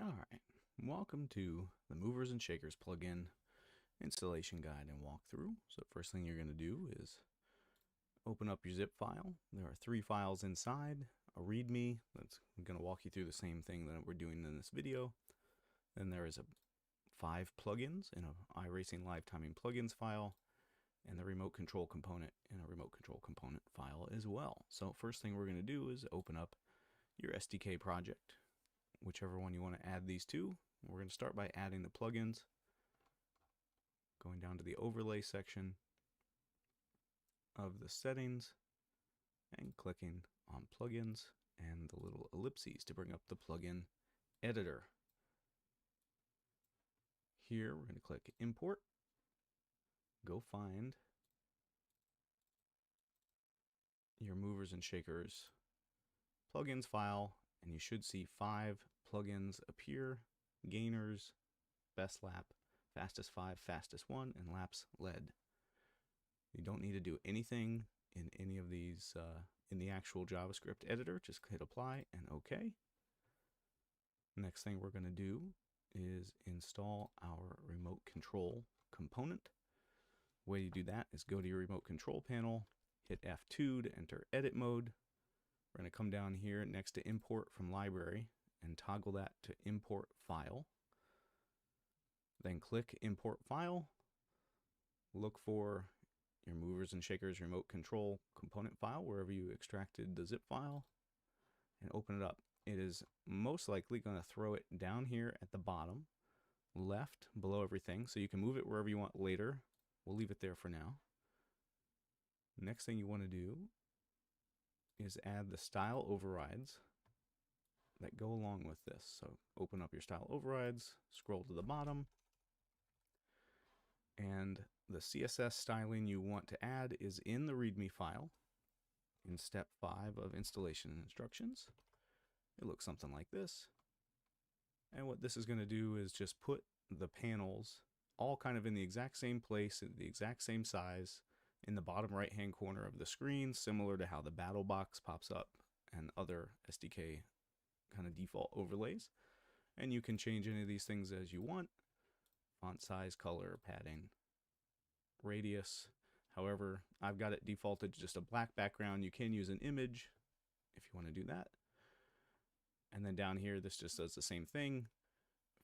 Alright, welcome to the Movers and Shakers plugin installation guide and walkthrough. So first thing you're going to do is open up your zip file. There are 3 files inside, a readme that's going to walk you through the same thing that we're doing in this video. Then there is 5 plugins in a iRacing Live Timing plugins file, and the remote control component in a remote control component file as well. So first thing we're going to do is open up your SDK project, whichever one you want to add these to. We're going to start by adding the plugins, going down to the overlay section of the settings and clicking on plugins and the little ellipses to bring up the plugin editor. Here we're going to click import, go find your Movers and Shakers plugins file, and you should see 5 plugins appear: gainers, best lap, fastest 5, fastest 1, and laps led. You don't need to do anything in any of these in the actual JavaScript editor. Just hit apply and OK. Next thing we're going to do is install our remote control component. The way you do that is go to your remote control panel, hit F2 to enter edit mode. We're going to come down here next to import from library and toggle that to import file. Then click import file, look for your Movers and Shakers remote control component file wherever you extracted the zip file, and open it up. It is most likely going to throw it down here at the bottom left below everything, so you can move it wherever you want later. We'll leave it there for now. Next thing you want to do is add the style overrides that go along with this. So open up your style overrides, scroll to the bottom, and the CSS styling you want to add is in the README file in step 5 of installation instructions. It looks something like this. And what this is going to do is just put the panels all kind of in the exact same place, in the exact same size, in the bottom right hand corner of the screen, similar to how the battle box pops up and other SDK kind of default overlays. And you can change any of these things as you want: font size, color, padding, radius. However, I've got it defaulted to just a black background. You can use an image if you want to do that. And then down here, this just does the same thing.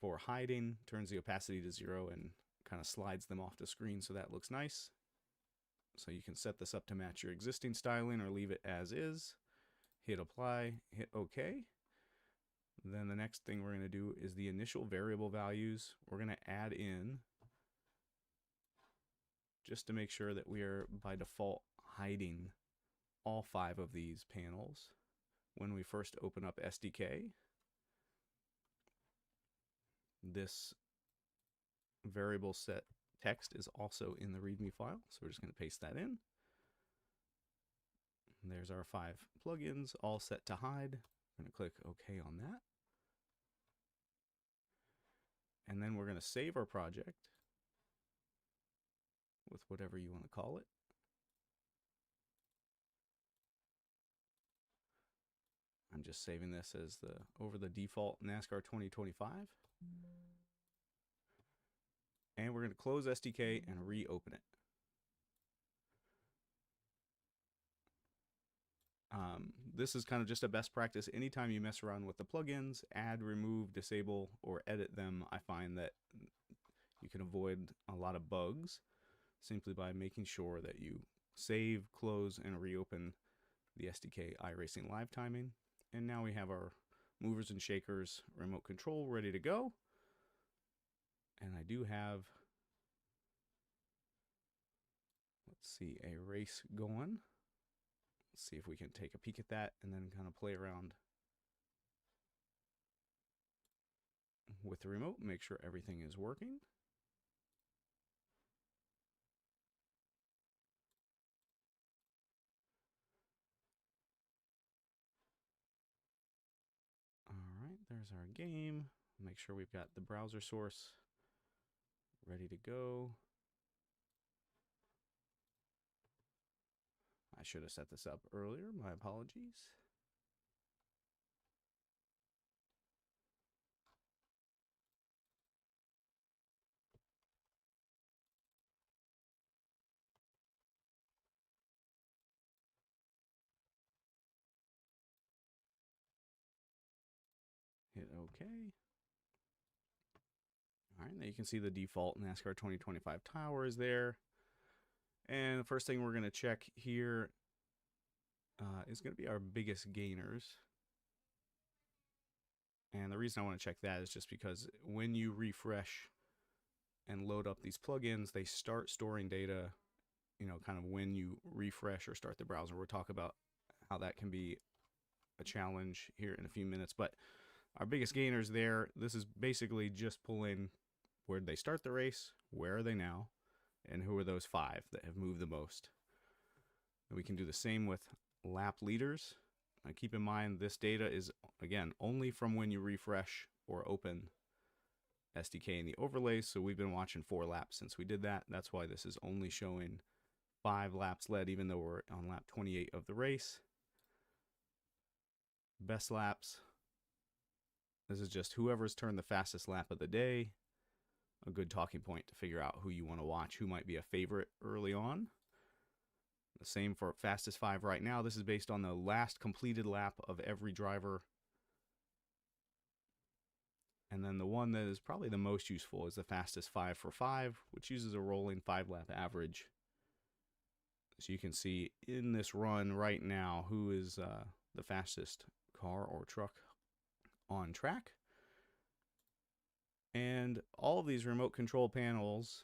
For hiding, turns the opacity to 0 and kind of slides them off the screen so that looks nice. So you can set this up to match your existing styling or leave it as is. Hit apply, hit OK. Then the next thing we're going to do is the initial variable values. We're going to add in just to make sure that we are by default hiding all 5 of these panels when we first open up SDK. This variable set text is also in the README file, so we're just going to paste that in. And there's our 5 plugins all set to hide. I'm going to click OK on that. And then we're going to save our project with whatever you want to call it. I'm just saving this as over the default NASCAR 2025. And we're going to close SDK and reopen it. This is kind of just a best practice. Anytime you mess around with the plugins, add, remove, disable, or edit them, I find that you can avoid a lot of bugs simply by making sure that you save, close, and reopen the SDK iRacing Live Timing. And now we have our Movers and Shakers remote control ready to go. And I do have, let's see, a race going. Let's see if we can take a peek at that and then kind of play around with the remote, make sure everything is working. All right, there's our game. Make sure we've got the browser source ready to go. I should have set this up earlier. My apologies. Okay. All right, now you can see the default NASCAR 2025 tower is there. And the first thing we're going to check here is going to be our biggest gainers. And the reason I want to check that is just because when you refresh and load up these plugins, they start storing data, you know, kind of when you refresh or start the browser. We'll talk about how that can be a challenge here in a few minutes. But our biggest gainers there, this is basically just pulling where did they start the race, where are they now, and who are those 5 that have moved the most. And we can do the same with lap leaders. Now keep in mind this data is, again, only from when you refresh or open SDK in the overlays. So we've been watching 4 laps since we did that. That's why this is only showing 5 laps led, even though we're on lap 28 of the race. Best laps. This is just whoever's turned the fastest lap of the day. A good talking point to figure out who you want to watch, who might be a favorite early on. The same for fastest 5 right now. This is based on the last completed lap of every driver. And then the one that is probably the most useful is the fastest 5 for 5, which uses a rolling 5-lap average. So you can see in this run right now who is the fastest car or truck on track. And all of these remote control panels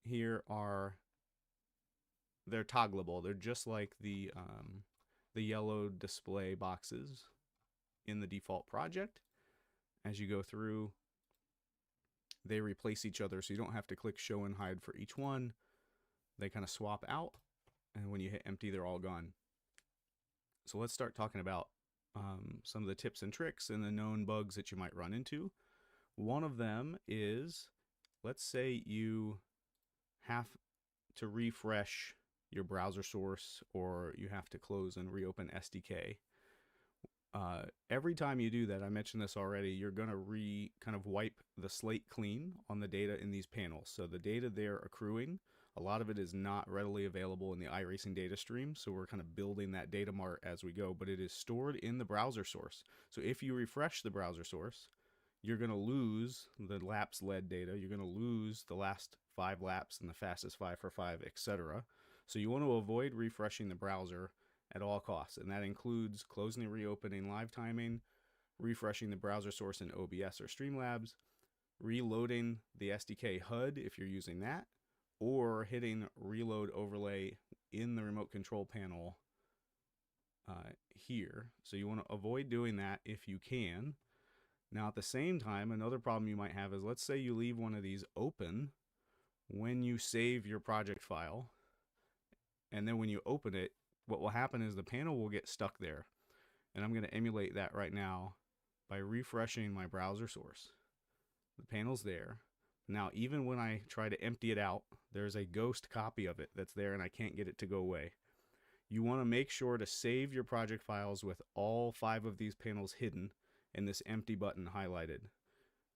here they're toggleable. They're just like the yellow display boxes in the default project. As you go through, they replace each other, so you don't have to click show and hide for each one. They kind of swap out, and when you hit empty, they're all gone. So let's start talking about some of the tips and tricks and the known bugs that you might run into. One of them is, let's say you have to refresh your browser source or you have to close and reopen SDK. Every time you do that, I mentioned this already, you're going to kind of wipe the slate clean on the data in these panels. So the data they're accruing, a lot of it is not readily available in the iRacing data stream. So we're kind of building that data mart as we go, but it is stored in the browser source. So if you refresh the browser source, you're going to lose the laps led data. You're going to lose the last 5 laps and the fastest 5 for 5, etc. So you want to avoid refreshing the browser at all costs, and that includes closing and reopening live timing, refreshing the browser source in OBS or Streamlabs, reloading the SDK HUD if you're using that, or hitting reload overlay in the remote control panel here. So you want to avoid doing that if you can. Now at the same time, another problem you might have is, let's say you leave one of these open when you save your project file, and then when you open it, what will happen is the panel will get stuck there. And I'm going to emulate that right now by refreshing my browser source. The panel's there. Now, even when I try to empty it out, there's a ghost copy of it that's there and I can't get it to go away. You want to make sure to save your project files with all 5 of these panels hidden and this empty button highlighted.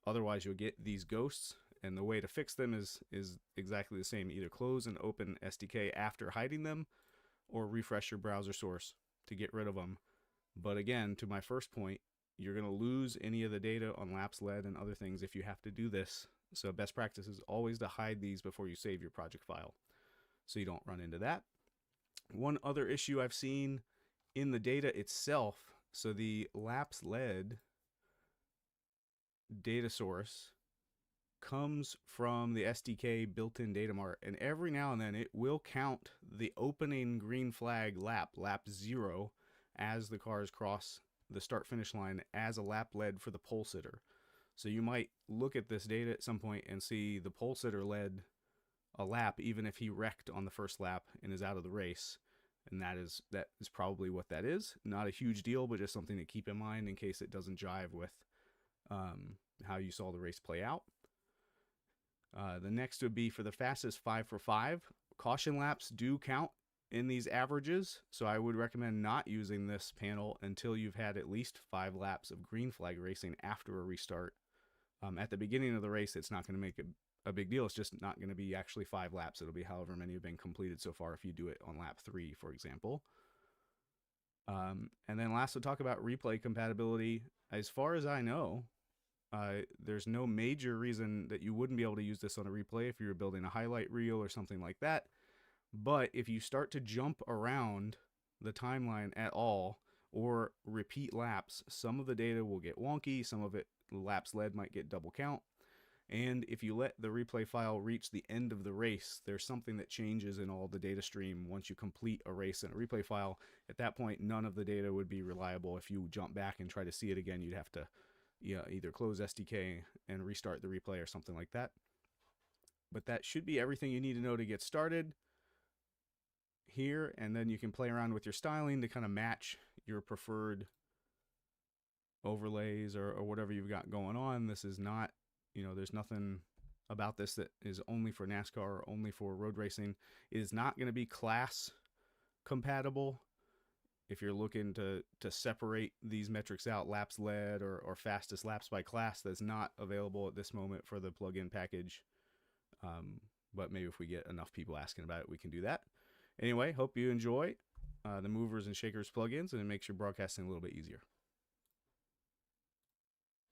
Otherwise, you'll get these ghosts, and the way to fix them is exactly the same. Either close and open SDK after hiding them, or refresh your browser source to get rid of them. But again, to my first point, you're going to lose any of the data on laps led and other things if you have to do this. So best practice is always to hide these before you save your project file, so you don't run into that. One other issue I've seen in the data itself, so the laps led data source comes from the SDK built-in data mart, and every now and then it will count the opening green flag lap 0, as the cars cross the start finish line as a lap led for the pole sitter. So you might look at this data at some point and see the pole sitter led a lap even if he wrecked on the first lap and is out of the race, and that is probably what that is. Not a huge deal, but just something to keep in mind in case it doesn't jive with how you saw the race play out. The next would be for the fastest 5 for 5. Caution laps do count in these averages, so I would recommend not using this panel until you've had at least 5 laps of green flag racing after a restart. At the beginning of the race, it's not going to make a big deal. It's just not going to be actually 5 laps. It'll be however many have been completed so far if you do it on lap 3, for example. And then last, we'll talk about replay compatibility. As far as I know, there's no major reason that you wouldn't be able to use this on a replay if you were building a highlight reel or something like that. But if you start to jump around the timeline at all or repeat laps, some of the data will get wonky, some of it laps led might get double count. And if you let the replay file reach the end of the race, there's something that changes in all the data stream once you complete a race in a replay file. At that point, none of the data would be reliable. If you jump back and try to see it again, you'd have to either close SDK and restart the replay or something like that. But that should be everything you need to know to get started here, and then you can play around with your styling to kind of match your preferred overlays or whatever you've got going on. This is not, there's nothing about this that is only for NASCAR or only for road racing. It is not going to be class compatible. If you're looking to separate these metrics out, laps led or fastest laps by class, that's not available at this moment for the plugin package. But maybe if we get enough people asking about it, we can do that. Anyway, hope you enjoy the movers and shakers plugins, and it makes your broadcasting a little bit easier.